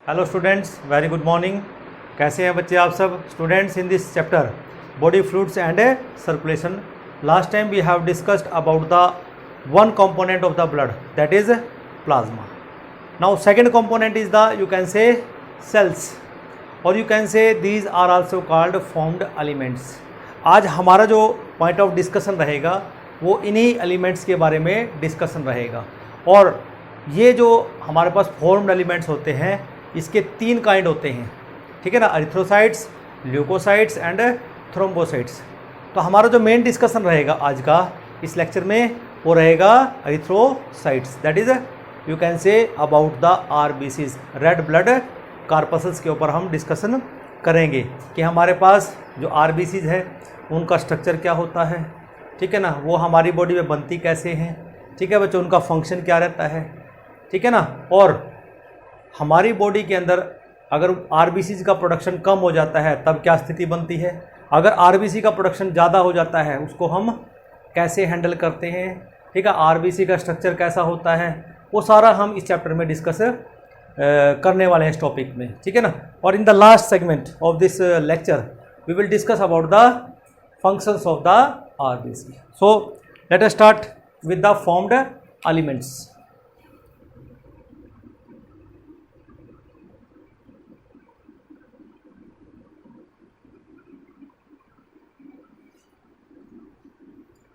Hello students, very good morning. कैसे हैं बच्चे आप सब? Students, in this chapter body fluids and circulation, last time we have discussed about the one component of the blood, that is plasma. Now second component is the, you can say, cells, or you can say these are also called formed elements. आज हमारा जो point of discussion रहेगा वो इन्हीं elements के बारे में discussion रहेगा। और ये जो हमारे पास फॉर्म्ड एलिमेंट्स होते हैं इसके तीन काइंड होते हैं, ठीक है ना, एरिथ्रोसाइट्स, ल्यूकोसाइट्स एंड थ्रोम्बोसाइट्स। तो हमारा जो मेन डिस्कशन रहेगा आज का इस लेक्चर में वो रहेगा erythrocytes, that is you can say about the RBCs, red blood corpuscles के ऊपर हम डिस्कशन करेंगे कि हमारे पास जो आरबीसीज है उनका स्ट्रक्चर क्या होता है, ठीक है ना, वो हमारी बॉडी में बनती कैसे हैं, ठीक है बच्चों, उनका फंक्शन क्या रहता है, ठीक है ना। और हमारी बॉडी के अंदर अगर आरबीसीज का प्रोडक्शन कम हो जाता है तब क्या स्थिति बनती है, अगर आरबीसी का प्रोडक्शन ज़्यादा हो जाता है उसको हम कैसे हैंडल करते हैं, ठीक है, आरबीसी का स्ट्रक्चर कैसा होता है, वो सारा हम इस चैप्टर में डिस्कस करने वाले हैं इस टॉपिक में, ठीक है ना। और in the last segment of this lecture we will discuss about the functions of the RBC. So let us start with the formed elements.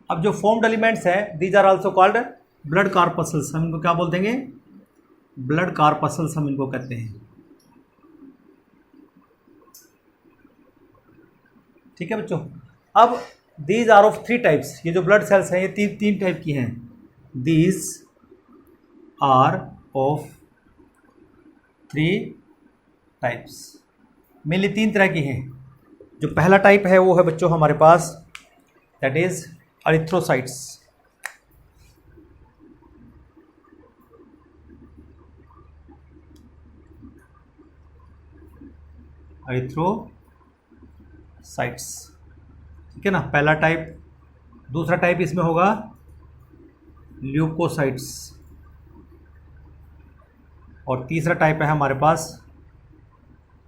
अब जो फॉर्म्ड एलिमेंट्स हैं these are also called blood corpuscles. हम इनको क्या बोल देंगे? Blood corpuscles हम इनको कहते हैं, ठीक है बच्चों। अब these are of three types, ये जो ब्लड सेल्स हैं ये तीन टाइप की हैं। These are of three types, mainly तीन तरह की हैं। जो पहला टाइप है वो है बच्चों हमारे पास दैट इज एरिथ्रोसाइट्स। एरिथ्रोसाइट्स, ठीक है ना, पहला टाइप। दूसरा टाइप इसमें होगा ल्यूकोसाइट्स, और तीसरा टाइप है हमारे पास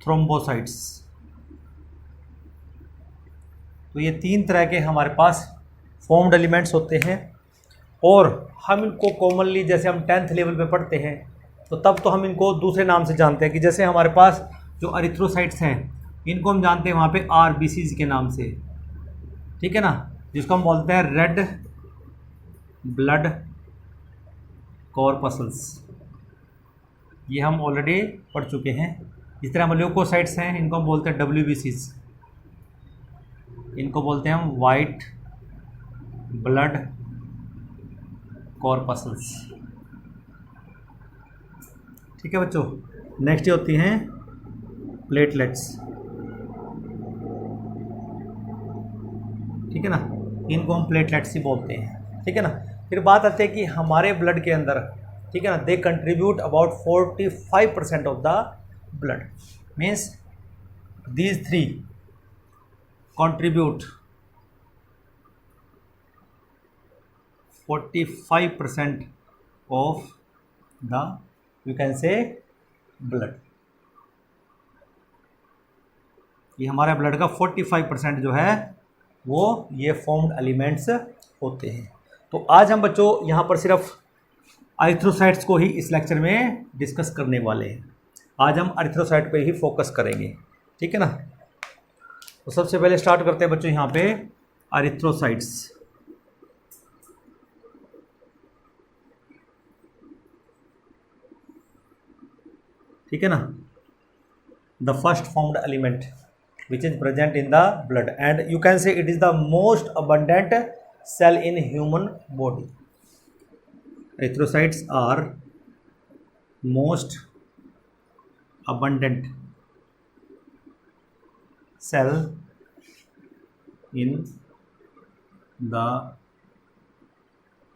थ्रोम्बोसाइट्स। तो ये तीन तरह के हमारे पास फॉर्म्ड एलिमेंट्स होते हैं, और हम इनको कॉमनली जैसे हम 10th लेवल पे पढ़ते हैं तो तब तो हम इनको दूसरे नाम से जानते हैं कि जैसे हमारे पास जो एरिथ्रोसाइट्स हैं इनको हम जानते हैं वहाँ पे आरबीसीज के नाम से, ठीक है ना, जिसको हम बोलते हैं रेड ब्लड कॉर्पसल्स। ये हम ऑलरेडी पढ़ चुके हैं। इस तरह हम ल्यूकोसाइट्स हैं, इनको हम बोलते हैं डब्ल्यूबीसीज, इनको बोलते हैं हम वाइट ब्लड कॉर्पसल्स, ठीक है बच्चों। नेक्स्ट ये होती हैं प्लेटलेट्स, ठीक है ना, इनको हम प्लेटलेट्स ही बोलते हैं, ठीक है ना। फिर बात आती है कि हमारे ब्लड के अंदर, ठीक है ना, they contribute about 45% of the blood, means these three contribute 45% of the, you can say, blood। ये हमारे ब्लड का 45% जो है वो ये फॉर्म्ड एलिमेंट्स होते हैं। तो आज हम बच्चों यहाँ पर सिर्फ एरिथ्रोसाइट्स को ही इस लेक्चर में डिस्कस करने वाले हैं। आज हम एरिथ्रोसाइट पे ही फोकस करेंगे, ठीक है ना। तो सबसे पहले स्टार्ट करते हैं बच्चों यहाँ पे एरिथ्रोसाइट्स, ठीक है ना। The first formed element which is present in the blood and you can say it is the most abundant cell in human body. Erythrocytes are most abundant cell in the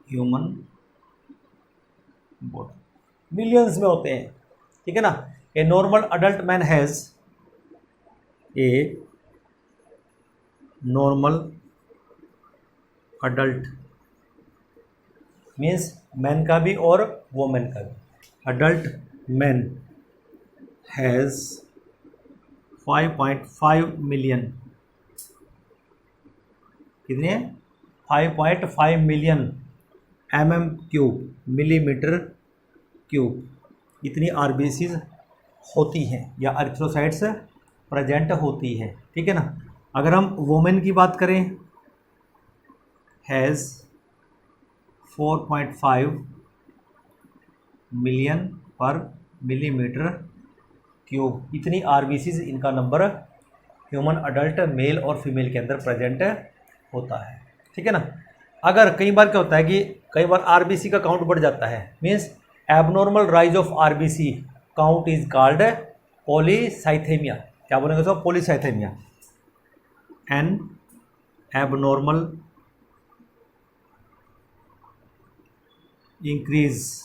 human body, millions में होते हैं, ठीक है ना। A normal adult man has a normal adult means man का भी और women का भी, अडल्ट मैन हैज़ 5.5 मिलियन, कितने 5.5 मिलियन mm³ मिलीमीटर क्यूब इतनी आरबीसीज होती हैं या एरिथ्रोसाइट्स प्रेजेंट होती है, ठीक है ना। अगर हम वुमेन की बात करें, हैज़ 4.5 मिलियन पर मिलीमीटर क्यूब इतनी आरबीसीज, इनका नंबर ह्यूमन अडल्ट मेल और फीमेल के अंदर प्रेजेंट होता है, ठीक है ना। अगर कई बार क्या होता है कि कई बार आरबीसी का काउंट बढ़ जाता है, means abnormal rise of RBC count is called polycythaemia. क्या बोलेंगे उसको? Polycythaemia. N abnormal increase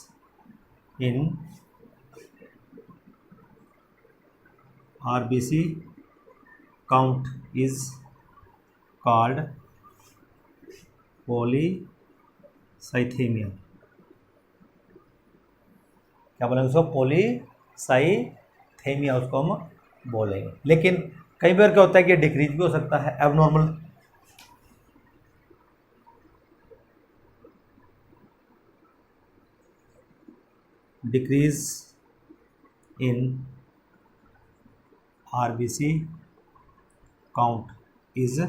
in RBC count is called polycythaemia. क्या बोलेंगे उसको? पॉलीसाइथेमिया उसको हम बोलेंगे। लेकिन कई बार क्या होता है कि डिक्रीज भी हो सकता है, abnormal decrease in RBC count is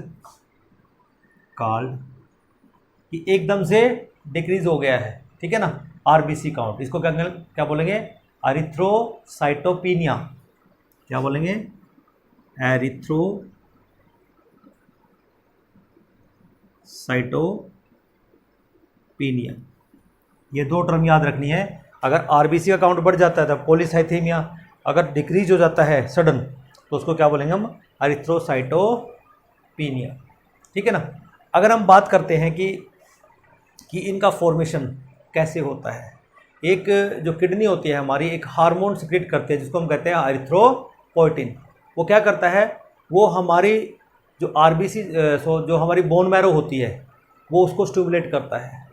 called, कि एकदम से डिक्रीज हो गया है, ठीक है ना, आरबीसी काउंट, इसको क्या बोलेंगे? एरिथ्रोसाइटोपिनिया। क्या बोलेंगे? एरिथ्रोसाइटोपिनिया। ये दो टर्म याद रखनी है। अगर आरबीसी का काउंट बढ़ जाता है तो पॉलीसाइथेमिया, अगर डिक्रीज हो जाता है सडन तो उसको क्या बोलेंगे हम? एरिथ्रोसाइटोपिनिया, ठीक है ना। अगर हम बात करते हैं कि इनका फॉर्मेशन कैसे होता है, एक जो किडनी होती है हमारी, एक हार्मोन सिक्रेट करती है जिसको हम कहते हैं एरिथ्रोपोइटिन। वो क्या करता है? वो हमारी जो आरबीसी जो हमारी बोन मैरो होती है वो उसको स्टिमुलेट करता है,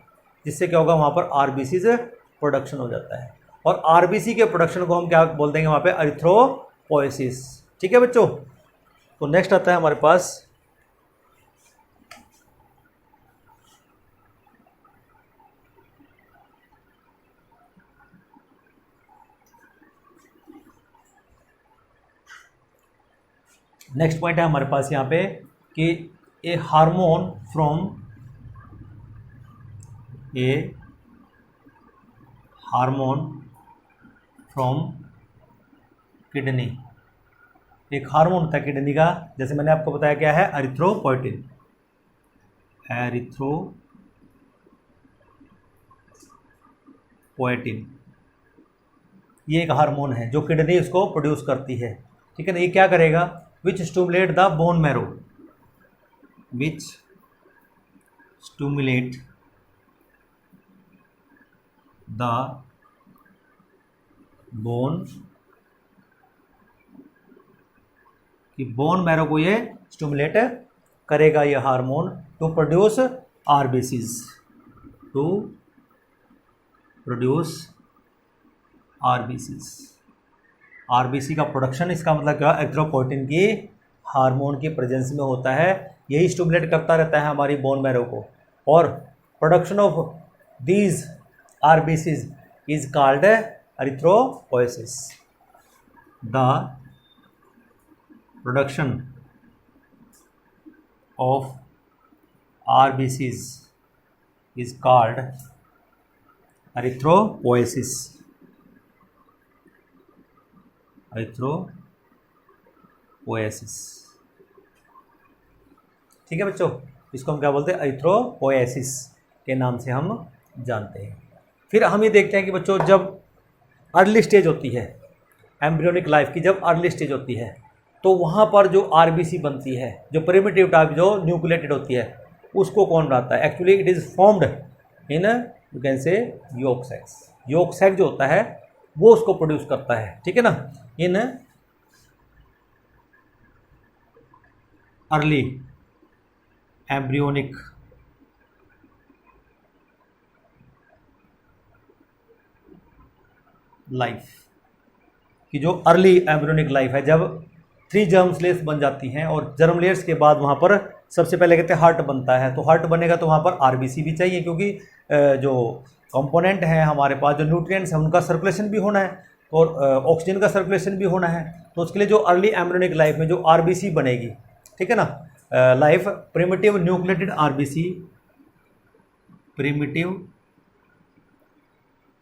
जिससे क्या होगा? वहाँ पर आरबीसी से प्रोडक्शन हो जाता है, और आरबीसी के प्रोडक्शन को हम क्या बोल देंगे वहाँ पे? एरिथ्रोपोएसिस, ठीक है बच्चों। तो नेक्स्ट आता है हमारे पास नेक्स्ट पॉइंट है हमारे पास यहाँ पे कि ए हार्मोन फ्रॉम किडनी। एक हार्मोन होता है किडनी का, जैसे मैंने आपको बताया क्या है? एरिथ्रोपोइटिन। ये एक हार्मोन है जो किडनी इसको प्रोड्यूस करती है, ठीक है ना। ये क्या करेगा? Which stimulate the bone marrow, which stimulate the bone, कि बोन मैरो को ये स्टूमुलेट करेगा ये hormone to produce RBCs, to produce RBCs. RBC का प्रोडक्शन, इसका मतलब क्या? एरिथ्रोपोइटिन की हार्मोन की प्रेजेंस में होता है, यही स्टिमुलेट करता रहता है हमारी बोन मैरो को, और production of these RBCs is called erythropoiesis. The production of RBCs is called erythropoiesis. ठीक है बच्चों, इसको हम क्या बोलते हैं? एरिथ्रोपोएसिस के नाम से हम जानते हैं। फिर हम ये देखते हैं कि बच्चों जब अर्ली स्टेज होती है एम्ब्रियोनिक लाइफ की, जब अर्ली स्टेज होती है तो वहाँ पर जो आरबीसी बनती है, जो प्रिमिटिव टाइप जो न्यूक्लिएटेड होती है, उसको कौन बनाता है? Actually it is formed in, you can say, yolk sex. Yoke sex जो होता है वो उसको प्रोड्यूस करता है, ठीक है ना, इन अर्ली एम्ब्रियोनिक लाइफ। कि जो अर्ली एम्ब्रियोनिक लाइफ है, जब 3 जर्म लेयर्स बन जाती हैं और जर्म लेयर्स के बाद वहाँ पर सबसे पहले कहते हैं हार्ट बनता है। तो हार्ट बनेगा तो वहाँ पर आरबीसी भी चाहिए, क्योंकि जो कंपोनेंट हैं हमारे पास, जो न्यूट्रिएंट्स हैं उनका सर्कुलेशन भी होना है और ऑक्सीजन का सर्कुलेशन भी होना है। तो उसके लिए जो अर्ली एम्ब्रियोनिक लाइफ में जो आरबीसी बनेगी, ठीक है ना, life primitive nucleated RBC, primitive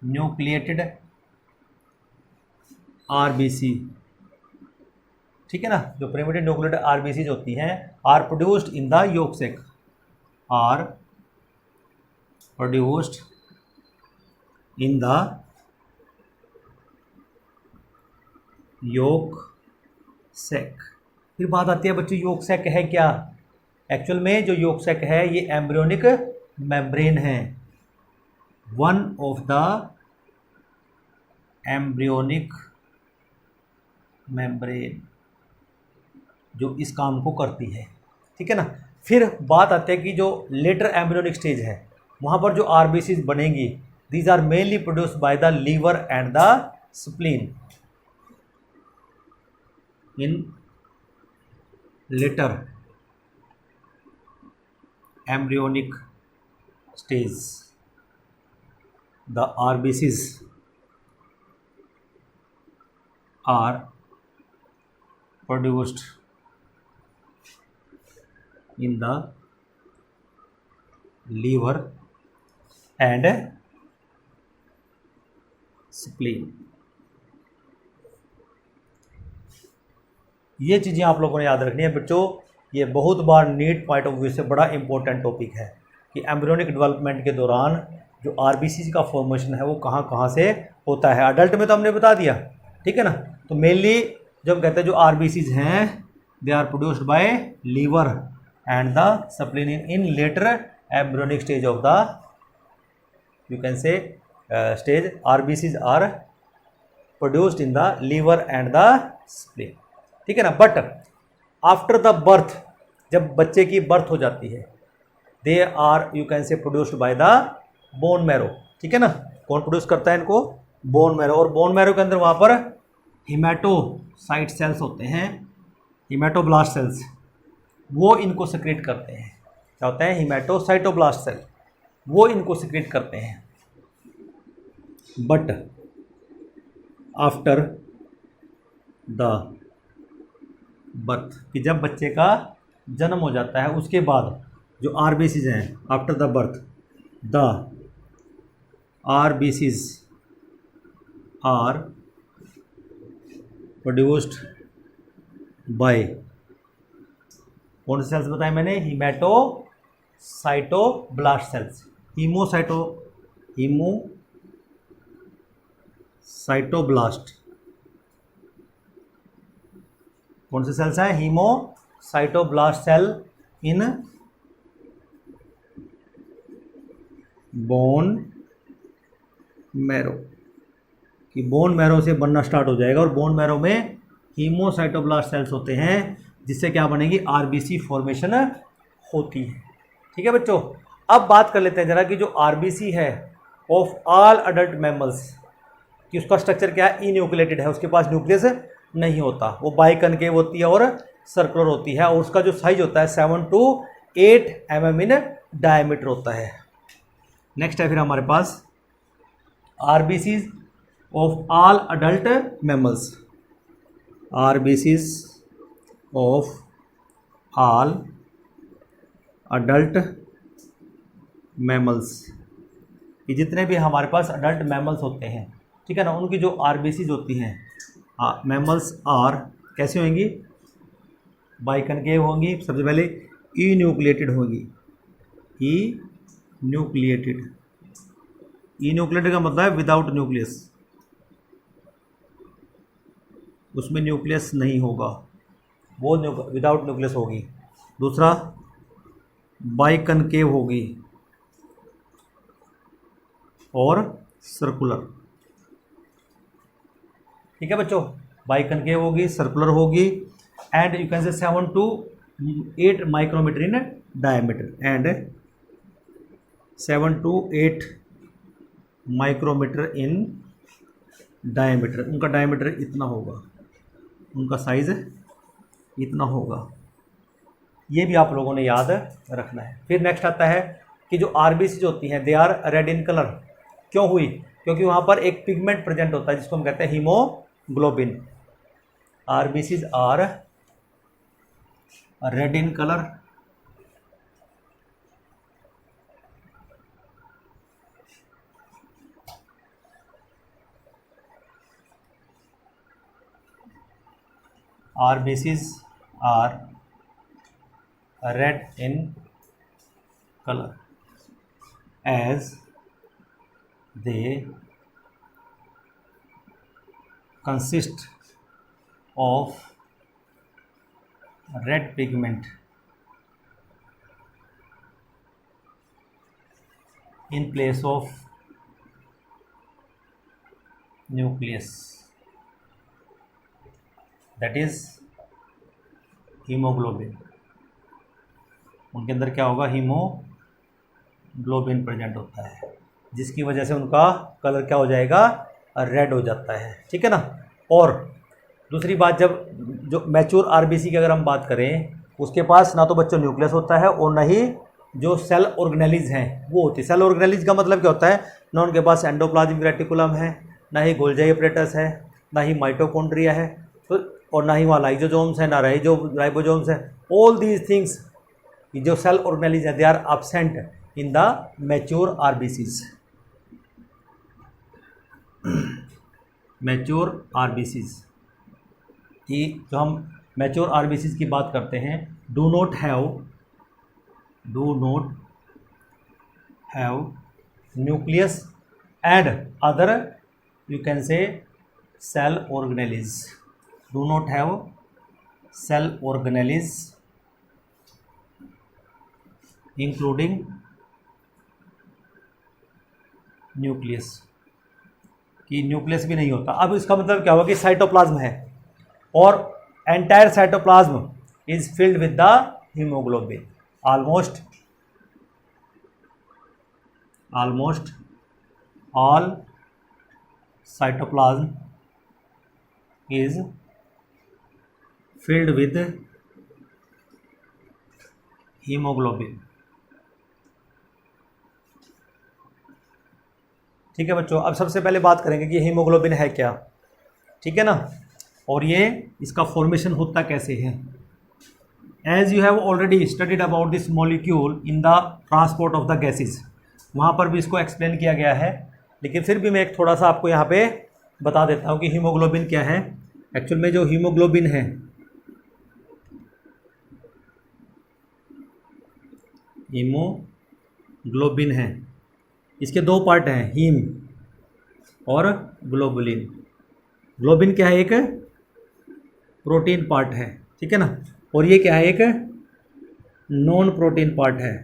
nucleated RBC, ठीक है ना, जो प्रिमिटिव न्यूक्लिएटेड आरबीसी होती हैं are produced in the yolk sac, are produced in the yolk sac. फिर बात आती है बच्चों योक सेक है क्या। एक्चुअल में जो योक सेक है ये एम्ब्रियोनिक मेम्ब्रेन है, one of the embryonic membrane जो इस काम को करती है, ठीक है ना। फिर बात आती है कि जो लेटर एम्ब्रियोनिक स्टेज है वहाँ पर जो आरबीसीज बनेंगी, these are mainly produced by the liver and the spleen in later embryonic stage. The RBCs are produced in the liver and spleen. ये चीज़ें आप लोगों ने याद रखनी है बच्चों। ये बहुत बार नीट पॉइंट ऑफ व्यू से बड़ा इंपॉर्टेंट टॉपिक है कि एम्ब्रियोनिक डेवलपमेंट के दौरान जो आरबीसी का फॉर्मेशन है वो कहाँ कहाँ से होता है। अडल्ट में तो हमने बता दिया, ठीक है ना। तो मेनली जब कहते हैं जो आरबीसीज हैं they are produced by liver and the spleen in later embryonic stage of the you can say stage, RBCs are produced in the liver and the spleen, ठीक है ना। बट आफ्टर द बर्थ, जब बच्चे की birth हो जाती है, they are you can say produced by the bone marrow, ठीक है ना। कौन प्रोड्यूस करता है इनको? Bone marrow. और बोन मैरो के अंदर वहाँ पर हिमेटोसाइट सेल्स होते हैं, हिमेटोब्लास्ट सेल्स, वो इनको सिक्रेट करते हैं। क्या होता है? हिमेटोसाइटोब्लास्ट सेल, वो इनको सिक्रेट करते हैं। बट आफ्टर द बर्थ, कि जब बच्चे का जन्म हो जाता है उसके बाद जो आरबीसीज हैं after the birth, the RBCs are produced by कौन से सेल्स बताए मैंने? Hematocytoblast cells, hemocytoblast. कौन से सेल्स हैं? Hemocytoblast cell in bone marrow, कि बोन मैरो से बनना स्टार्ट हो जाएगा और बोन मैरो में हीमोसाइटोब्लास्ट सेल्स होते हैं जिससे क्या बनेगी? आरबीसी फॉर्मेशन होती है, ठीक है बच्चों। अब बात कर लेते हैं जरा कि जो आरबीसी है ऑफ ऑल अडल्ट मैमल्स, कि उसका स्ट्रक्चर क्या है? इन्यूक्लिएटेड है, उसके पास न्यूक्लियस नहीं होता, वो बाइकनकेव होती है और सर्कुलर होती है, और उसका जो साइज होता है 7 to 8 mm इन डायमीटर होता है। नेक्स्ट है फिर हमारे पास RBCs of all adult mammals, RBCs of all adult mammals, ये जितने भी हमारे पास अडल्ट मैमल्स होते हैं, ठीक है ना, उनकी जो आरबीसीज होती हैं, मैमल्स आर कैसी होंगी? बाइकनकेव होंगी, सबसे पहले ई न्यूक्लिएटेड होंगी, ई न्यूक्लिएटेड का मतलब है विदाउट न्यूक्लियस, उसमें न्यूक्लियस नहीं होगा, वो विदाउट न्यूक्लियस होगी। दूसरा बाइकनकेव होगी और सर्कुलर, ठीक है बच्चों, बाइकनकेव होगी, सर्कुलर होगी, एंड यू कैन से 7 to 8 micrometer in diameter, and 7 to 8 micrometer in diameter, उनका डायमीटर इतना होगा, उनका साइज़ इतना होगा। ये भी आप लोगों ने याद रखना है। फिर नेक्स्ट आता है कि जो आरबीसी जो होती हैं they are red in colour. क्यों हुई? क्योंकि वहाँ पर एक पिगमेंट प्रेजेंट होता है जिसको हम कहते हैं haemoglobin. RBCs are red in colour RBCs are red in color as they consist of red pigment in place of nucleus, that is haemoglobin. उनके अंदर क्या होगा? हीमोग्लोबिन प्रेजेंट होता है, जिसकी वजह से उनका कलर क्या हो जाएगा? रेड हो जाता है। ठीक है ना। और दूसरी बात, जब जो मैच्योर आरबीसी की अगर हम बात करें, उसके पास ना तो बच्चों न्यूक्लियस होता है और ना ही जो सेल ऑर्गेनेलिज हैं वो होती है। सेल ऑर्गेनेलिज का मतलब क्या होता है? ना उनके पास एंडोप्लाज्मिक रेटिकुलम है, ना ही गोल्जी एपरेटस है, ना ही माइटोकॉन्ड्रिया है, तो और ना ही वहाँ लाइजोजोम्स है, ना राइबोजोम्स है। ऑल दीज थिंग्स, जो सेल ऑर्गेनेलिज है, they are absent in the mature RBCs. Mature RBCs की जो हम मैच्योर आरबीसीज की बात करते हैं, do not have nucleus and other you can say cell organelles. do not have cell organelles including nucleus, कि nucleus भी नहीं होता। अब इसका मतलब क्या हुआ कि साइटोप्लाज्म है और entire cytoplasm is filled with the haemoglobin. Almost all cytoplasm is filled with hemoglobin। ठीक है बच्चों, अब सबसे पहले बात करेंगे कि हीमोग्लोबिन है क्या। ठीक है ना, और ये इसका फॉर्मेशन होता कैसे है। As you have already studied about this molecule in the transport of the gases, वहाँ पर भी इसको एक्सप्लेन किया गया है, लेकिन फिर भी मैं एक थोड़ा सा आपको यहाँ पे बता देता हूँ कि हीमोग्लोबिन क्या है। एक्चुअल में जो हीमोग्लोबिन है, इसके दो पार्ट हैं, हीम और ग्लोबुलिन। ग्लोबिन क्या है? एक प्रोटीन पार्ट है। ठीक है ना, और ये क्या है? एक नॉन प्रोटीन पार्ट है।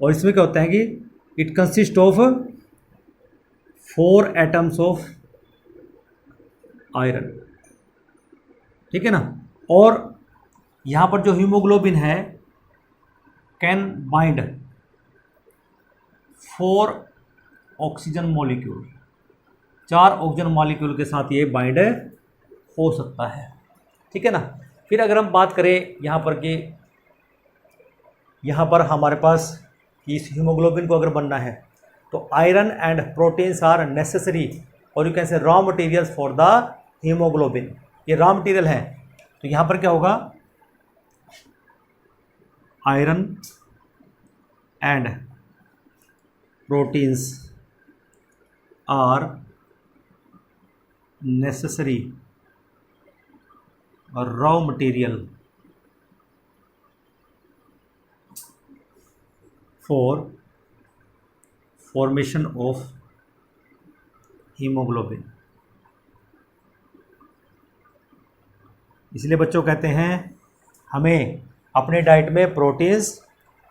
और इसमें क्या होता है कि it consist of 4 atoms of iron. ठीक है ना, और यहाँ पर जो हीमोग्लोबिन है can bind 4 oxygen molecule, 4 oxygen molecule के साथ ये बाइंड हो सकता है। ठीक है ना। फिर अगर हम बात करें यहाँ पर कि यहाँ पर हमारे पास इस हीमोग्लोबिन को अगर बनना है तो iron and proteins are necessary और you can say raw materials for the haemoglobin. ये रॉ मटेरियल है, तो यहाँ पर क्या होगा? Iron and proteins are necessary raw material for formation of haemoglobin. इसलिए बच्चों कहते हैं हमें अपने डाइट में प्रोटीन्स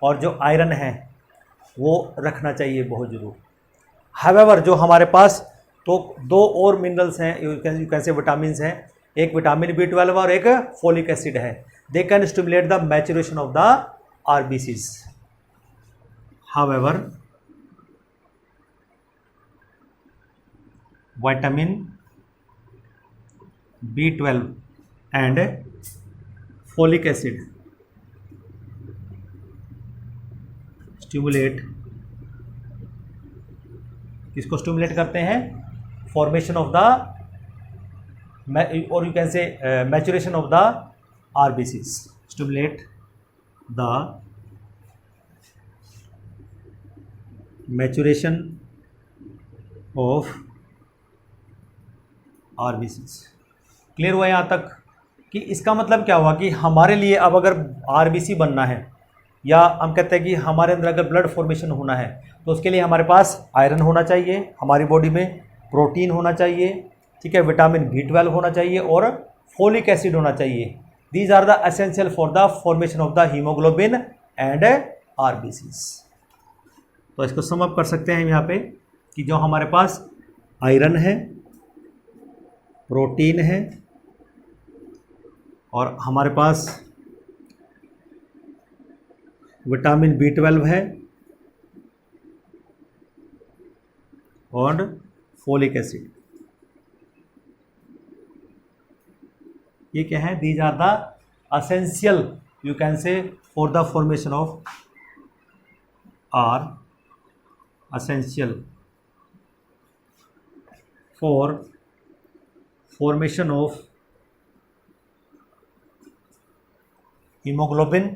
और जो आयरन है वो रखना चाहिए बहुत ज़रूर। हावेवर जो हमारे पास तो 2 और मिनरल्स हैं, यू कैन से विटामिन्स हैं, एक विटामिन B12 और एक फोलिक एसिड है। They can stimulate the maturation of the RBCs. However vitamin B12 and folic acid stimulate, किसको स्टिमुलेट करते हैं? फॉर्मेशन ऑफ द, और यू कैन से maturation of the RBCs, stimulate the maturation of RBCs। Clear हुआ यहाँ तक कि इसका मतलब क्या हुआ कि हमारे लिए अब अगर RBC बनना है, या हम कहते हैं कि हमारे अंदर अगर ब्लड फॉर्मेशन होना है, तो उसके लिए हमारे पास आयरन होना चाहिए, हमारी बॉडी में प्रोटीन होना चाहिए, ठीक है, विटामिन B12 होना चाहिए और फोलिक एसिड होना चाहिए। These are the essential for the formation of the haemoglobin and RBCs। तो इसको सम अप कर सकते हैं हम यहाँ पे कि जो हमारे पास आयरन है, प्रोटीन है और हमारे पास विटामिन B12 है और फोलिक एसिड, ये क्या है? These are the essential, you can say, for the formation of, are essential for formation of hemoglobin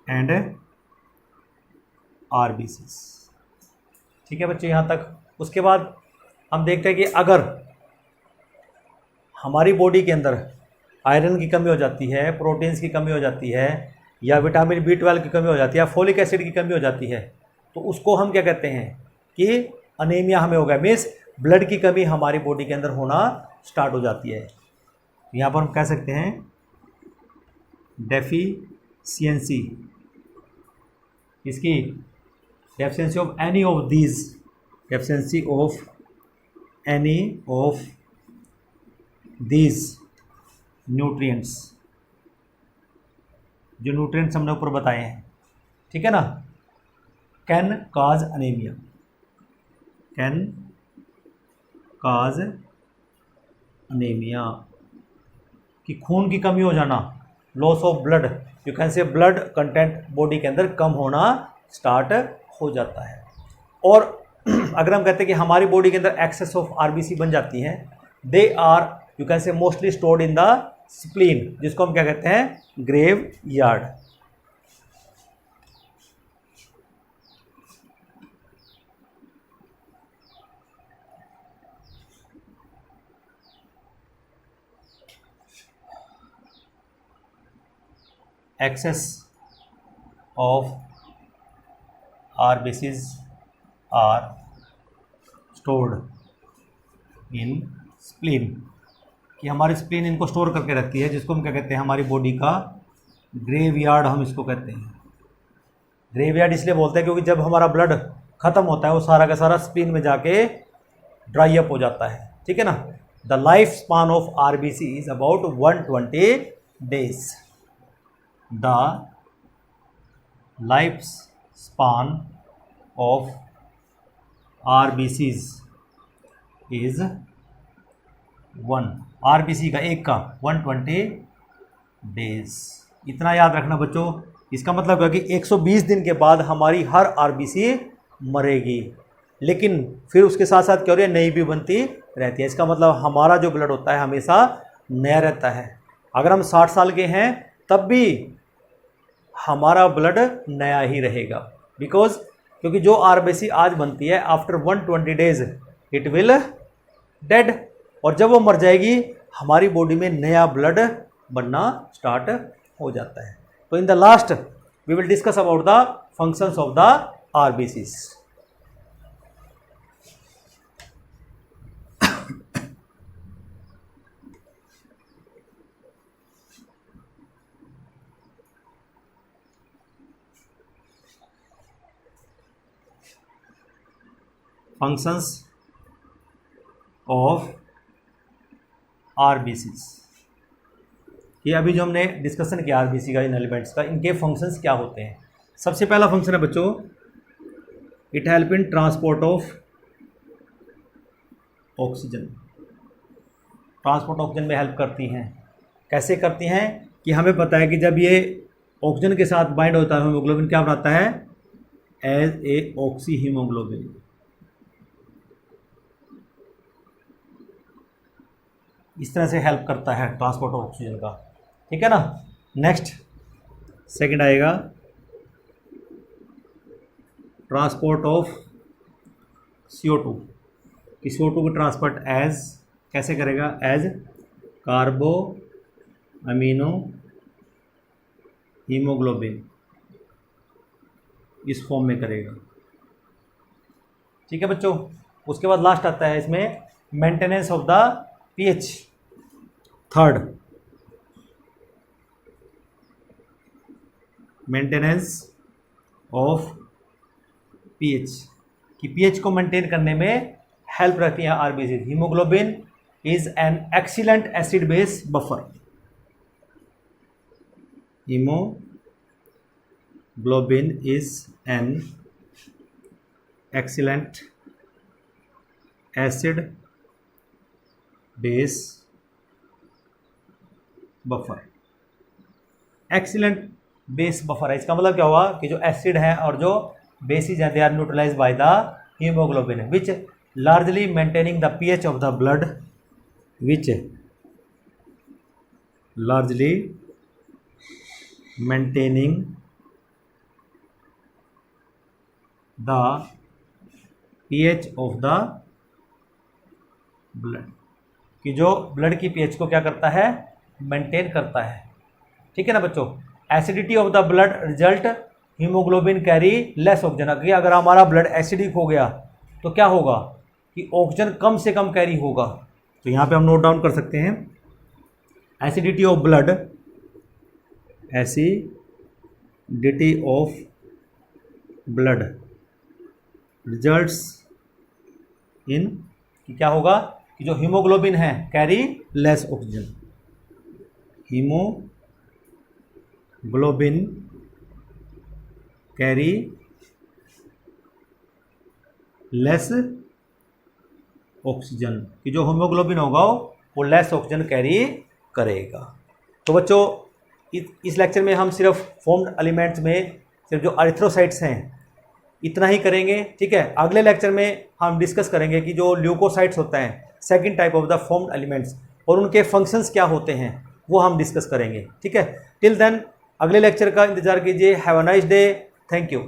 and RBCs। ठीक है बच्चे यहाँ तक। उसके बाद हम देखते हैं कि अगर हमारी बॉडी के अंदर आयरन की कमी हो जाती है, प्रोटीन्स की कमी हो जाती है, या विटामिन B12 की कमी हो जाती है, या फोलिक एसिड की कमी हो जाती है, तो उसको हम क्या कहते हैं कि अनीमिया हमें हो गया, मीन्स ब्लड की कमी हमारी बॉडी के अंदर होना स्टार्ट हो जाती है। यहाँ पर हम कह सकते हैं डेफिशिएंसी, इसकी deficiency of any of these, deficiency of any of these nutrients, जो न्यूट्रिएंट्स हमने ऊपर बताए हैं, ठीक है ना, can cause anaemia, can cause anaemia, कि खून की कमी हो जाना, loss of blood, you can से ब्लड कंटेंट बॉडी के अंदर कम होना स्टार्ट हो जाता है। और अगर हम कहते हैं कि हमारी बॉडी के अंदर एक्सेस ऑफ RBC बन जाती हैं, they are, you can say, mostly stored in the spleen, जिसको हम क्या कहते हैं? Graveyard. Excess of RBCs are stored in spleen, कि हमारी स्प्लीन इनको स्टोर करके रखती है, जिसको हम क्या कहते हैं? हमारी बॉडी का ग्रेवयार्ड हम इसको कहते हैं। ग्रेवयार्ड इसलिए बोलते हैं क्योंकि जब हमारा ब्लड ख़त्म होता है वो सारा का सारा स्प्लीन में जाके ड्राई अप हो जाता है, ठीक है ना। The life span of RBC is about 120 days। The life span of RBCs is 1, RBC का एक का 120 days। इतना याद रखना बच्चों। इसका मतलब है कि 120 दिन के बाद हमारी हर RBC मरेगी, लेकिन फिर उसके साथ साथ क्या हो रही है? नई भी बनती रहती है। इसका मतलब हमारा जो ब्लड होता है हमेशा नया रहता है। अगर हम 60 साल के हैं तब भी हमारा ब्लड नया ही रहेगा, बिकॉज क्योंकि जो RBC आज बनती है after 120 days it will dead, और जब वो मर जाएगी हमारी बॉडी में नया ब्लड बनना स्टार्ट हो जाता है। तो in the last we will discuss about the functions of the RBCs। Functions of RBCs, ये अभी जो हमने डिस्कशन किया RBC का, इन एलिमेंट्स का, इनके फंक्शंस क्या होते हैं। सबसे पहला फंक्शन है बच्चों it help in transport of oxygen. Transport oxygen में हेल्प करती हैं। कैसे करती हैं कि हमें पता है कि जब ये ऑक्सीजन के साथ बाइंड होता है हीमोग्लोबिन क्या बनाता है, एज ए ऑक्सी हीमोग्लोबिन। इस तरह से हेल्प करता है ट्रांसपोर्ट ऑफ ऑक्सीजन का, ठीक है ना। नेक्स्ट सेकंड आएगा ट्रांसपोर्ट ऑफ CO2 कि CO2 को ट्रांसपोर्ट एज कैसे करेगा, एज कार्बो अमीनो हीमोग्लोबिन, इस फॉर्म में करेगा, ठीक है बच्चों। उसके बाद लास्ट आता है इसमें maintenance of the pH। Third maintenance of pH कि pH को मेंटेन करने में हेल्प रहती है RBC. Haemoglobin is an excellent acid base buffer. Haemoglobin is an excellent acid base buffer. Excellent base buffer है, इसका मतलब क्या हुआ कि जो एसिड है और जो बेसिस हैं they are neutralise by the haemoglobin which largely maintaining the pH of the blood, which largely maintaining the pH of the blood कि जो ब्लड की pH को क्या करता है, मेंटेन करता है, ठीक है ना बच्चों। Acidity of the blood result haemoglobin carry less oxygen. अगर हमारा ब्लड एसिडिक हो गया तो क्या होगा कि ऑक्सीजन कम से कम कैरी होगा। तो यहाँ पे हम नोट डाउन कर सकते हैं acidity of blood, acidity of blood results in कि क्या होगा कि जो हीमोग्लोबिन है carry less oxygen. Haemoglobin carry less oxygen कि जो हीमोग्लोबिन होगा वो लेस ऑक्सीजन कैरी करेगा। तो बच्चों इस लेक्चर में हम सिर्फ फॉर्म्ड एलिमेंट्स में सिर्फ जो एरिथ्रोसाइट्स हैं इतना ही करेंगे, ठीक है। अगले लेक्चर में हम डिस्कस करेंगे कि जो ल्यूकोसाइट्स होते हैं second type of the formed elements और उनके फंक्शंस क्या होते हैं वो हम डिस्कस करेंगे, ठीक है। टिल देन अगले लेक्चर का इंतजार कीजिए। Have a nice day, thank you.